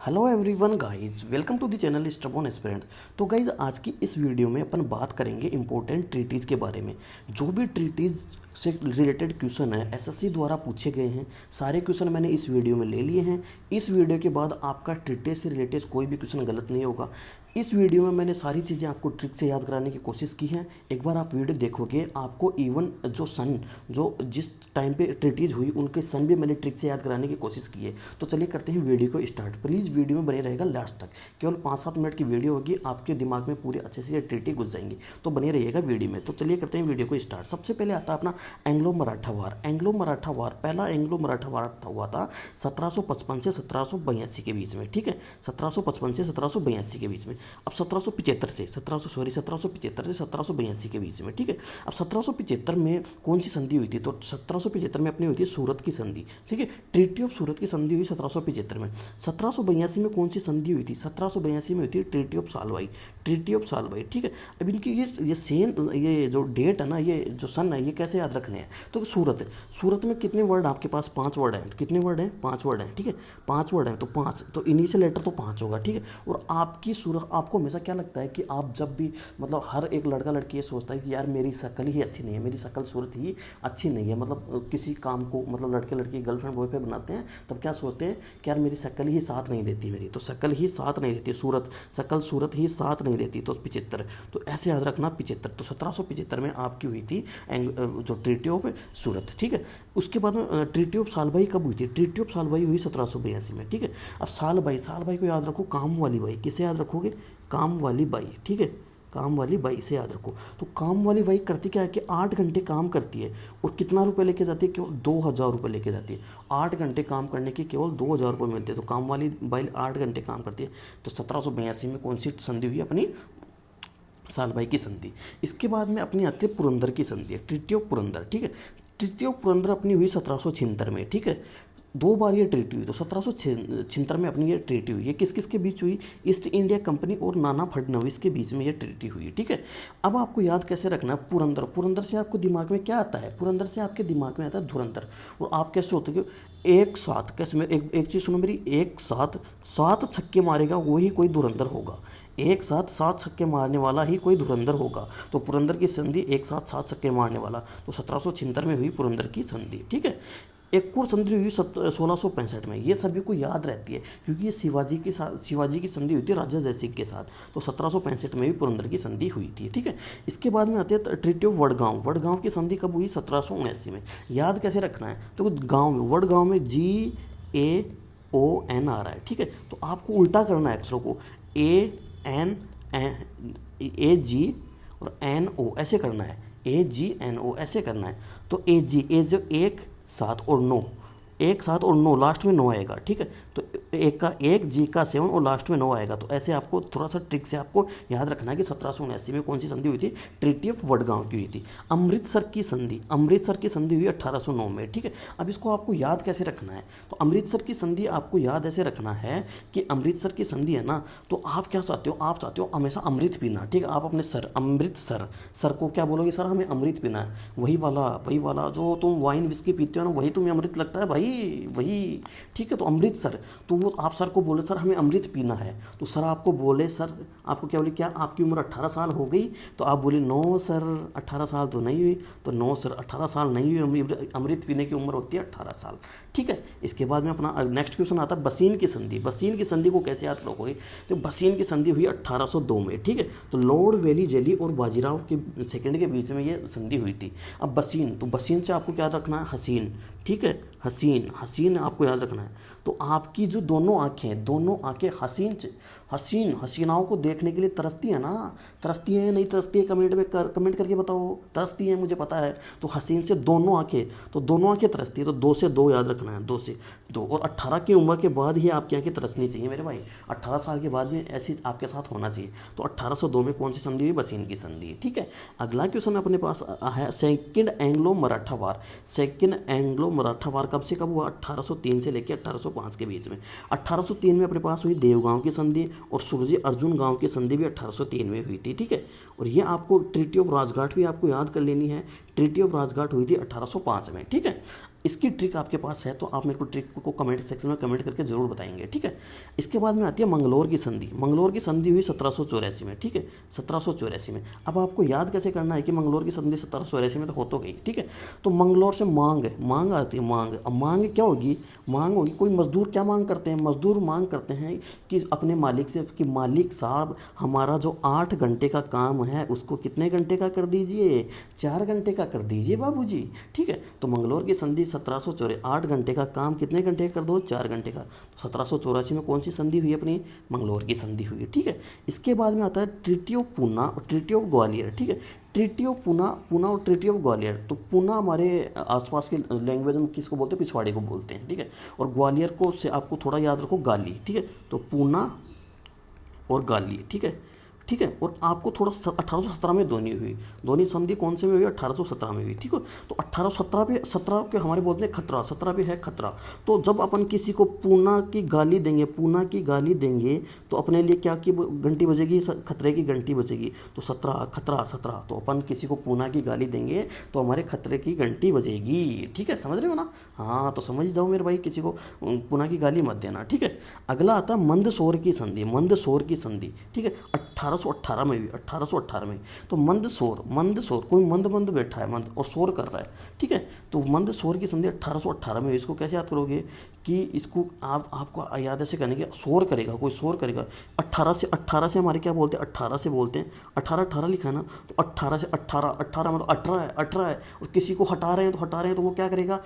Hello everyone guys, welcome to the channel stubborn aspirant. तो guys, आज की इस वीडियो में अपन बात करेंगे इंपॉर्टेंट ट्रीटीज़ के बारे में। जो भी ट्रीटीज़ से रिलेटेड क्वेश्चन है एसएससी द्वारा पूछे गए हैं, सारे क्वेश्चन मैंने इस वीडियो में ले लिए हैं। इस वीडियो के बाद आपका ट्रीटीज़ से रिलेटेड कोई भी क्वेश्चन गलत नहीं होगा। इस वीडियो में मैंने सारी चीज़ें आपको ट्रिक से याद कराने की कोशिश की है। एक बार आप वीडियो देखोगे, आपको इवन जो जिस टाइम पे ट्रीटीज हुई उनके सन भी मैंने ट्रिक से याद कराने की कोशिश की है। तो चलिए करते हैं वीडियो को स्टार्ट। प्लीज़ वीडियो में बने रहेगा लास्ट तक। केवल 5-7 मिनट की वीडियो होगी, आपके दिमाग में पूरे अच्छे से ट्रीटी घुस जाएंगी। तो बने रहिएगा वीडियो में। तो चलिए करते हैं वीडियो को स्टार्ट। सबसे पहले आता है अपना एंग्लो मराठा वार। एंग्लो मराठा वार, पहला एंग्लो मराठा वार हुआ था 1755 से 1782 के बीच में। ठीक है, 1755 से 1782 के बीच में। अब 1775 से 1782 के बीच में। ठीक है, अब 1775 में कौन सी संधि हुई थी? तो 1775 में अपनी हुई थी सूरत की संधि। ठीक है, ट्रीटी ऑफ सूरत की संधि हुई 1775 में। 1782 में कौन सी संधि हुई थी? 1782 में हुई थी treaty of Salbai. Treaty of Salbai. ठीक है, अब इनकी ये जो डेट है ना, ये जो सन है, ये कैसे याद रखने हैं? तो सूरत है, सूरत में कितने वर्ड आपके पास? 5 वर्ड हैं। कितने वर्ड हैं? 5 वर्ड हैं। ठीक है, 5 वर्ड हैं तो 5, तो इनिशियल लेटर तो 5 होगा। ठीक है, और आपकी सूरत, आपको हमेशा क्या लगता है कि आप जब भी मतलब हर एक लड़का लड़की ये सोचता है कि यार मेरी शक्ल ही अच्छी नहीं है, मेरी शक्ल सूरत ही अच्छी नहीं है। मतलब किसी काम को, मतलब लड़के लड़की गर्लफ्रेंड बॉयफ्रेंड बनाते हैं, तब क्या सोचते हैं कि यार मेरी शक्ल ही साथ नहीं देती, मेरी तो शक्ल ही साथ नहीं देती, शक्ल सूरत ही साथ नहीं देती, तो 75। तो ऐसे याद रखना 75। तो 1775 में आपकी हुई थी जो ट्रीटी ऑफ सूरत। ठीक है, उसके बाद में ट्रीटी ऑफ सालबाई कब हुई थी? ट्रीटी ऑफ सालबाई हुई 1782 में। ठीक है, अब सालबाई को याद रखो, काम वाली बाई। किसे याद रखोगे? काम वाली बाई। ठीक है, काम वाली बाई से याद रखो। तो काम वाली बाई करती क्या है कि 8 घंटे काम करती है और कितना रुपए लेके जाती है? केवल 2000 रुपये लेके जाती है। 8 घंटे काम करने के केवल 2000 रुपये मिलते हैं। तो काम वाली बाई 8 घंटे काम करती है। तो 1782 में कौन सी संधि हुई? अपनी सालबाई की संधि। इसके बाद में अपनी आती है पुरंदर की संधि है, ट्रीटी ऑफ पुरंदर। ठीक है, ट्रीटी ऑफ पुरंदर अपनी हुई 1776 में। ठीक है, 2 बार ये ट्रीटी हुई। तो 1776 में अपनी ये ट्रीटी हुई। ये किस किस के बीच हुई? ईस्ट इंडिया कंपनी और नाना फडणवीस के बीच में ये ट्रीटी हुई। ठीक है, अब आपको याद कैसे रखना है? पुरंदर। पुरंदर से आपको दिमाग में क्या आता है? पुरंदर से आपके दिमाग में आता है धुरंधर। और आप कैसे होते हो? एक साथ कैसे, मैं एक चीज़ सुनो मेरी, एक साथ 7 छक्के मारेगा वही कोई धुरंधर होगा। एक साथ 7 छक्के मारने वाला ही कोई धुरंधर होगा। तो पुरंदर की संधि एक साथ 7 छक्के मारने वाला। तो 1776 में हुई पुरंदर की संधि। ठीक है, एक और संधि हुई 1665 में। ये सभी को याद रहती है क्योंकि ये शिवाजी की संधि हुई थी राजा जयसिंह के साथ। तो 1765 में भी पुरंदर की संधि हुई थी। ठीक है, इसके बाद में आते हैं ट्रीटी ऑफ वडगांव। वडगांव की संधि कब हुई? 1779 में। याद कैसे रखना है? तो गाँव में, वडगांव में GAON आ रहा है। ठीक है, तो आपको उल्टा करना है अक्षरों को, AG और NO ऐसे करना है, AGNO ऐसे करना है। तो ए जो 1 7 और 9, 1 7 और 9, लास्ट में 9 आएगा। ठीक है, तो एक का 1, जी का 7 और लास्ट में 9 आएगा। तो ऐसे आपको थोड़ा सा ट्रिक से आपको याद रखना है कि 1779 में कौन सी संधि हुई थी? ट्रीटी ऑफ वडगांव की हुई थी। अमृतसर की संधि हुई 1809 में। ठीक है, अब इसको आपको याद कैसे रखना है? तो अमृतसर की संधि आपको याद ऐसे रखना है कि अमृतसर की संधि है ना, तो आप क्या चाहते हो? आप चाहते हो हमेशा अमृत पीना। ठीक है, आप अपने अमृतसर सर को क्या बोलोगे? सर हमें अमृत पीना है। वही वाला जो तुम वाइन विस्की पीते हो ना, वही तुम्हें अमृत लगता है भाई, वही। ठीक है, तो अमृतसर, तो वो आप सर को बोले सर हमें अमृत पीना है, तो सर आपको बोले, सर आपको क्या बोले, क्या आपकी उम्र 18 साल हो गई? तो आप बोले नो सर 18 साल तो नहीं हुई। तो नो सर 18 साल नहीं हुई, अमृत पीने की उम्र होती है 18 साल। ठीक है, इसके बाद में अपना नेक्स्ट क्वेश्चन आता है बसीन की संधि। बसीन की संधि को कैसे याद रखोगे? तो बसीन की संधि हुई 1802 में। ठीक है, तो लॉर्ड वेली जेली और बाजीराव के सेकंड के बीच में ये संधि हुई थी। अब बसीन, तो बसीन से आपको क्या रखना है? हसीन। ठीक है, हसीन आपको याद रखना है। तो आपकी जो दोनों आंखें हसीनाओं को देखने के लिए तरसती है ना? तरसती है नहीं तरसती है? कमेंट करके बताओ। तरसती है, मुझे पता है। तो हसीन से दोनों आंखें तरसती है। तो 2 से 2 याद रखना है, 2 से 2। और 18 की उम्र के बाद ही आपकी आंखें तरसनी चाहिए मेरे भाई। 18 साल के बाद में ऐसी आपके साथ होना चाहिए। तो 1802 में कौन सी संधि हुई? बसीन की संधि। ठीक है, अगला क्वेश्चन अपने पास है सेकंड एंग्लो मराठा वार। सेकंड एंग्लो मराठा वार कब से कब हुआ? 1803 से लेकर 1805 के बीच में। 1803 में अपने पास हुई देवगांव की संधि और सुरजी अर्जुन गांव की संधि भी 1803 में हुई थी। ठीक है, और ये आपको ट्रीटी ऑफ राजघाट भी आपको याद कर लेनी है। ट्रीटी ऑफ राजघाट हुई थी 1805 में। ठीक है, इसकी ट्रिक आपके पास है तो आप मेरे को ट्रिक को कमेंट सेक्शन में कमेंट करके जरूर बताएंगे, ठीक है। इसके बाद में आती है मंगलोर की संधि। मंगलोर की संधि हुई 1784 में, ठीक है, 1784 में। अब आपको याद कैसे करना है कि मंगलोर की संधि 1784 में तो हो तो गई, ठीक है। तो मंगलोर से मांग है, मांग आती है, मांग। अब मांग क्या होगी, मांग होगी कोई मजदूर क्या मांग करते हैं, मजदूर मांग करते हैं कि अपने मालिक से कि मालिक साहब हमारा जो 8 घंटे का काम है उसको कितने घंटे का कर दीजिए, 4 घंटे का कर दीजिए बाबूजी, ठीक है। तो मंगलोर की संधि 1784, 8 घंटे का काम कितने घंटे कर दो, 4 घंटे का। तो 1784 में कौन सी संधि हुई अपनी, मंगलोर की संधि हुई है, ठीक है। इसके बाद में आता है ट्रीटी ऑफ पूना और ट्रीटी ऑफ ग्वालियर, ठीक है। ट्रीटी ऑफ पूना, पूना और ट्रीटी ऑफ ग्वालियर। तो पूना हमारे आसपास के लैंग्वेज में किसको बोलते हैं, पिछवाड़े को बोलते हैं, ठीक है। और ग्वालियर को से आपको थोड़ा याद रखो, गाली, ठीक है। तो पूना और गाली, ठीक है, ठीक है। और आपको थोड़ा 1817 में दोनी हुई, दोनी संधि कौन से में हुई, 1817 में हुई, ठीक है। तो 1817 पे, 17 के हमारे बोलते हैं खतरा, 17 पे है खतरा। तो जब अपन किसी को पूना की गाली देंगे, पूना की गाली देंगे तो अपने लिए क्या की घंटी बजेगी, खतरे की घंटी बजेगी। तो 17 खतरा, 17, तो अपन किसी को पूना की गाली देंगे तो हमारे खतरे की घंटी बजेगी, ठीक है, समझ रहे हो ना। हाँ तो समझ जाओ मेरे भाई, किसी को पूना की गाली मत देना, ठीक है। अगला आता है मंदसौर की संधि, मंदसौर की संधि, ठीक है, 1818 में हुई, 1818 में। तो मंदसौर, मंदसौर कोई मंद मंद बैठा है, मंद और शोर कर रहा है, ठीक है। तो मंदसौर की संधि 1818 में हुई। इसको कैसे याद करोगे कि इसको आपको याद ऐसे करने के, शोर करेगा, कोई शोर करेगा। 18 से हमारे क्या बोलते हैं, 18 से बोलते हैं, 18 लिखा है ना, तो 18 से 18 मतलब 18 है, 18 है। और किसी को हटा रहे हैं तो हटा रहे हैं तो वो क्या करेगा,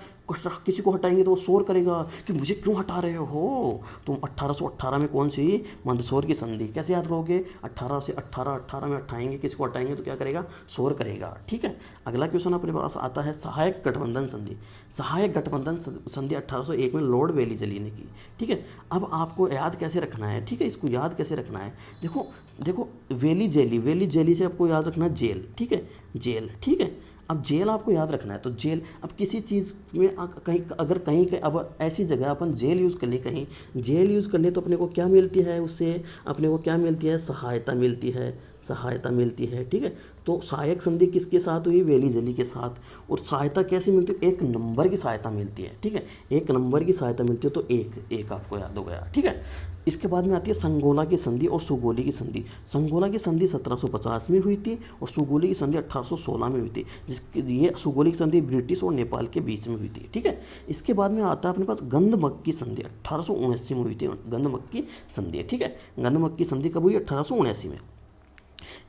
किसी को हटाएंगे तो वो शोर करेगा कि मुझे क्यों हटा रहे हो। तो 1818 में कौन सी, मंदसौर की संधि। कैसे याद रहोगे, 18 से 18 में हटाएंगे, किसी को हटाएंगे तो क्या करेगा, शोर करेगा, ठीक है। अगला क्वेश्चन अपने पास आता है सहायक गठबंधन संधि। सहायक गठबंधन संधि 1801 में लॉर्ड वेलीजली ने की, ठीक है। अब आपको याद कैसे रखना है, ठीक है, इसको याद कैसे रखना है, देखो देखो, वेलीजेली, वेलीजेली से आपको याद रखना है जेल, ठीक है, जेल, ठीक है। अब जेल आपको याद रखना है, तो जेल, अब किसी चीज़ में कहीं अगर कहीं अब ऐसी जगह अपन जेल यूज़ कर लें, कहीं जेल यूज़ कर ले तो अपने को क्या मिलती है, उससे अपने को क्या मिलती है, सहायता मिलती है, सहायता मिलती है, ठीक है। तो सहायक संधि किसके साथ हुई, वेलीजली के साथ। और सहायता कैसे मिलती है, 1 नंबर की सहायता मिलती है, ठीक है, 1 नंबर की सहायता मिलती है। तो एक आपको याद हो गया, ठीक है। इसके बाद में आती है संगोला की संधि और सुगोली की संधि। संगोला की संधि 1750 में हुई थी और सुगोली की संधि 1816 में हुई थी, जिसकी ये सुगोली की संधि ब्रिटिश और नेपाल के बीच में हुई थी, ठीक है। इसके बाद में आता है अपने पास गंधमक की संधि, 1879 में हुई थी गंधमक की संधि, ठीक है। गंधमक की संधि कब हुई, 1879 में।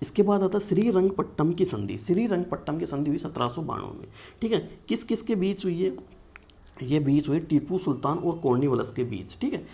इसके बाद आता है श्रीरंगपट्टम की संधि। श्रीरंगपट्टम की संधि हुई 1792 में, ठीक है। किस किस के बीच हुई है, ये बीच हुई टीपू सुल्तान और कॉर्नवालिस के बीच, ठीक है।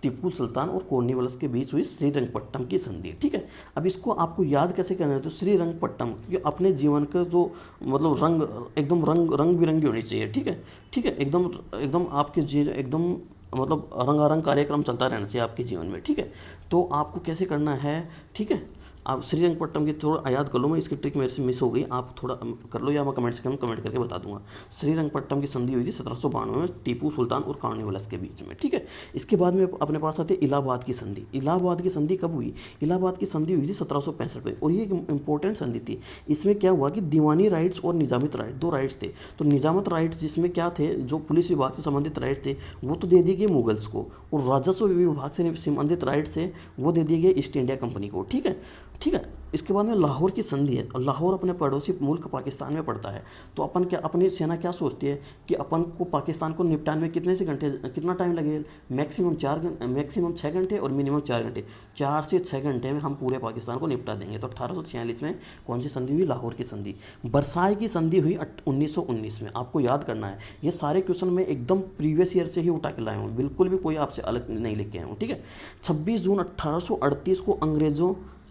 टीपू सुल्तान और कॉर्नवालिस के बीच हुई श्रीरंगपट्टम की संधि, ठीक है। अब इसको आपको याद कैसे करना है, तो श्रीरंगपट्टम, क्योंकि अपने जीवन का जो मतलब रंग एकदम रंग बिरंगी होनी चाहिए, ठीक है, ठीक है, एकदम एकदम आपके एकदम मतलब रंगारंग कार्यक्रम चलता रहना चाहिए आपके जीवन में, ठीक है। तो आपको कैसे करना है, ठीक है। आप श्रीरंगपट्टम की थोड़ा याद कर लो, मैं इसकी ट्रिक मेरे से मिस हो गई, आप थोड़ा कर लो या मैं कमेंट सेक्शन में कमेंट करके बता दूंगा। श्रीरंगपट्टम की संधि हुई थी 1792 में टीपू सुल्तान और कॉर्नवालिस के बीच में, ठीक है। इसके बाद में अपने पास आते इलाहाबाद की संधि। इलाहाबाद की संधि कब हुई, इलाहाबाद की संधि हुई थी 1765 में, और ये एक इंपॉर्टेंट संधि थी। इसमें क्या हुआ कि दीवानी राइट्स और निजामत राइट, 2 राइट्स थे। तो निजामत राइट्स जिसमें क्या थे, जो पुलिस विभाग से संबंधित राइट थे वो तो दे दिए गए मुगल्स को, और राजस्व विभाग से संबंधित राइट थे वो दे दिए गए ईस्ट इंडिया कंपनी को, ठीक है, ठीक है। इसके बाद में लाहौर की संधि है, और लाहौर अपने पड़ोसी मुल्क पाकिस्तान में पड़ता है। तो अपन क्या, अपनी सेना क्या सोचती है कि अपन को पाकिस्तान को निपटाने में कितना टाइम लगेगा, मैक्सिमम 6 घंटे और मिनिमम 4 घंटे, 4 से 6 घंटे में हम पूरे पाकिस्तान को निपटा देंगे। तो 1846 में कौन सी संधि हुई, लाहौर की संधि। बरसाई की संधि हुई 1919 में, आपको याद करना है। ये सारे क्वेश्चन मैं एकदम प्रीवियस ईयर से ही उठा के लाया हूँ, बिल्कुल भी कोई आपसे अलग नहीं लेके आया हूँ, ठीक है। 26 जून 1838 को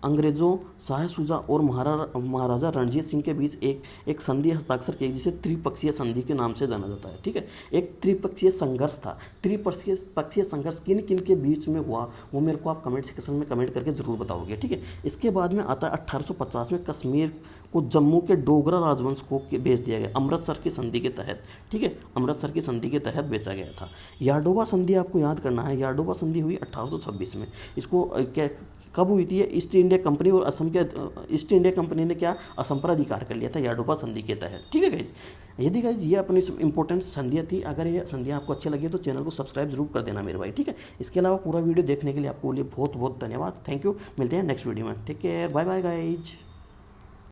अंग्रेज़ों शाह शुजा और महाराजा रणजीत सिंह के बीच एक संधि हस्ताक्षर की, जिसे त्रिपक्षीय संधि के नाम से जाना जाता है, ठीक है। एक त्रिपक्षीय संघर्ष था। त्रिपक्षीय संघर्ष किन किन के बीच में हुआ वो मेरे को आप कमेंट सेक्शन में कमेंट करके ज़रूर बताओगे, ठीक है। इसके बाद में आता है 1850 में कश्मीर को जम्मू के डोगरा राजवंश को बेच दिया गया, अमृतसर की संधि के तहत, ठीक है, अमृतसर की संधि के तहत बेचा गया था। याडोबा संधि आपको याद करना है, याडोबा संधि हुई 1826 में। इसको क्या कब हुई थी? ईस्ट इंडिया कंपनी और असम के ईस्ट इंडिया कंपनी ने क्या असम पर अधिकार कर लिया था याडोपा संधि के तहत। ठीक है गाइज, यदि गाइज ये अपनी इंपॉर्टेंट संधियाँ थी। अगर ये संधियाँ आपको अच्छी लगी तो चैनल को सब्सक्राइब जरूर कर देना मेरे भाई। ठीक है, इसके अलावा पूरा वीडियो देखने के लिए आपको लिए बहुत बहुत धन्यवाद। थैंक यू, मिलते हैं नेक्स्ट वीडियो में। Take care, bye bye guys.